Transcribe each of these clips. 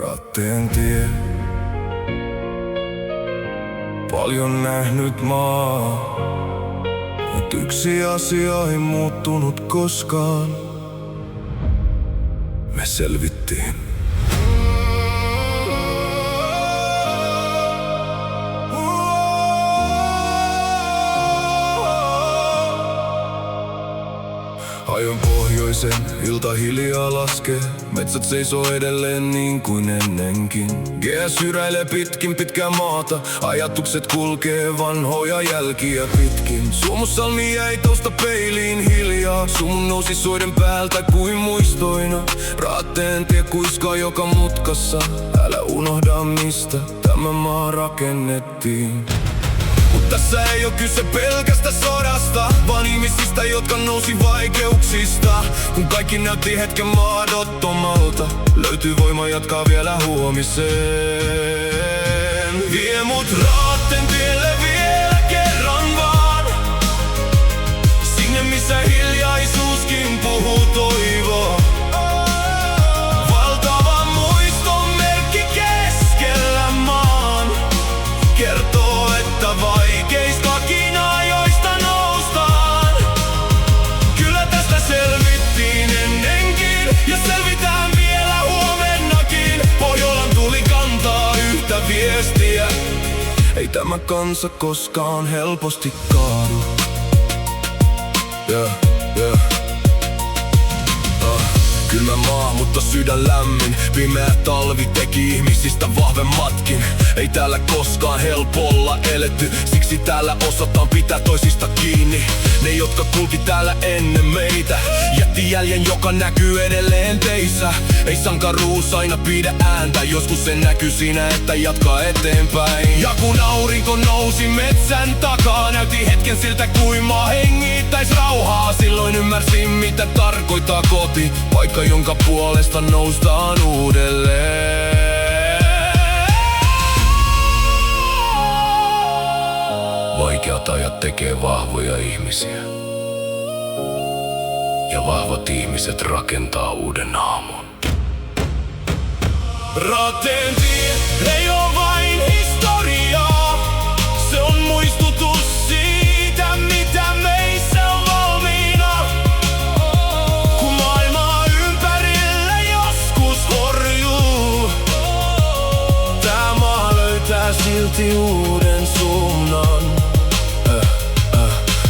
Raatteen tie. Paljon nähnyt maa, mut yksi asia ei muuttunut koskaan. Me selvittiin. Ajon pohjoisen, ilta hiljaa laskee. Metsät seisoo edelleen niin kuin ennenkin. GS hyräilee pitkin pitkää maata. Ajatukset kulkee vanhoja jälkiä pitkin. Suomussalmi jäi tausta peiliin hiljaa. Sumu nousi soiden päältä kuin muistoina. Raatteen tie kuiskaa joka mutkassa. Älä unohda mistä tämä maa rakennettiin. Mut tässä ei oo kyse pelkästä sodasta, vaan ihmisistä, jotka nousi vaikeuksista. Kun kaikki näytti hetken mahdottomalta, löytyy voima jatkaa vielä huomiseen. Vie mut raatteen tielle vielä kerran vaan, sinne missä hiljaisuuskin puhuu toivoa. Valtava muiston merkki keskellä maan kertoo, että vaikeistakin ajoista noustaan. Kyllä tästä selvittiin ennenkin ja selvitään vielä huomennakin. Pohjolan tuli kantaa yhtä viestiä. Ei tämä kansa koskaan helposti kaadu. Kylmä maa, mutta sydän lämmin. Pimeä talvi teki ihmisistä vahvemmatkin. Ei täällä koskaan helpolla eletty, siksi täällä osataan pitää toisista kiinni. Ne, jotka kulki täällä ennen meitä, jätti jäljen, joka näkyy edelleen teissä. Ei sankaruus aina pidä ääntä, joskus se näkyy siinä, että jatkaa eteenpäin. Ja kun aurinko nousi metsän takaa, näytti hetken siltä kuin maa hengittäis rauhaa. Silloin ymmärsin, mitä tarkoittaa koti, paikka jonka puolesta noustaan uudelleen. Vaikeat ajat tekee vahvoja ihmisiä, ja vahvat ihmiset rakentaa uuden aamun. Raatteen tie ei oo vain historiaa, se on muistutus siitä, mitä meissä on valmiina. Kun maailma ympärillä joskus horjuu, tää maa löytää silti uuden suunnan.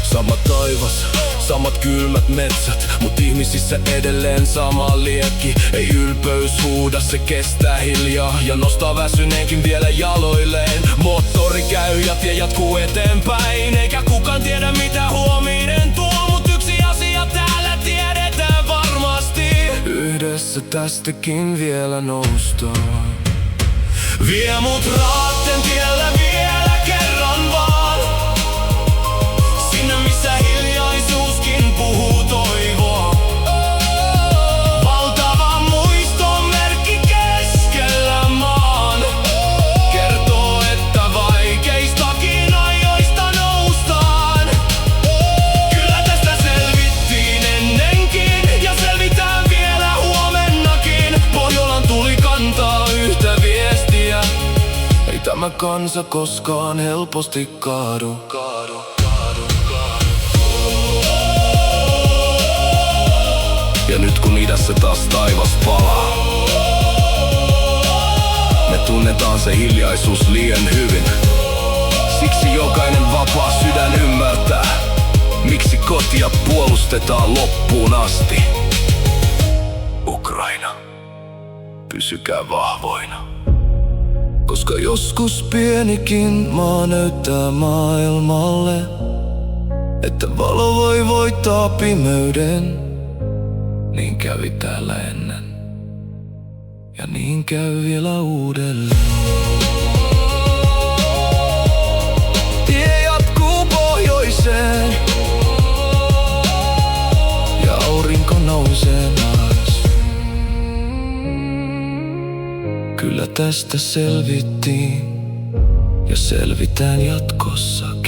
Sama taivas, samat kylmät metsät, mut ihmisissä edelleen sama liekki. Ei ylpeys huuda, se kestää hiljaa ja nostaa väsyneenkin vielä jaloilleen. Moottori käy ja tie jatkuu eteenpäin, eikä kukaan tiedä mitä huominen tuo. Mut yksi asia täällä tiedetään varmasti: yhdessä tästäkin vielä noustaan. Vie mut raatteen tiellä vielä kerran vaan, sinne missä hiljaisuuskin puhuu toivoa. Valtava muiston merkki keskellä maan kertoo, että vaikeistakin ajoista noustaan. Kyllä tästä selvittiin ennenkin ja selvitään vielä huomennakin. Pohjolan tuli kantaa yhtä viestiä. Ei tämä kansa koskaan helposti kaadu. Ja nyt kun idässä taas taivas palaa, me tunnetaan se hiljaisuus liian hyvin. Siksi jokainen vapaa sydän ymmärtää, miksi kotia puolustetaan loppuun asti. Ukraina, pysykää vahvoina. Koska joskus pienikin maa näyttää maailmalle, että valo voi voittaa pimeyden. Niin kävi täällä ennen, ja niin käy vielä uudelleen. Tie jatkuu pohjoiseen, ja aurinko nousee alas. Kyllä tästä selvittiin, ja selvitään jatkossakin.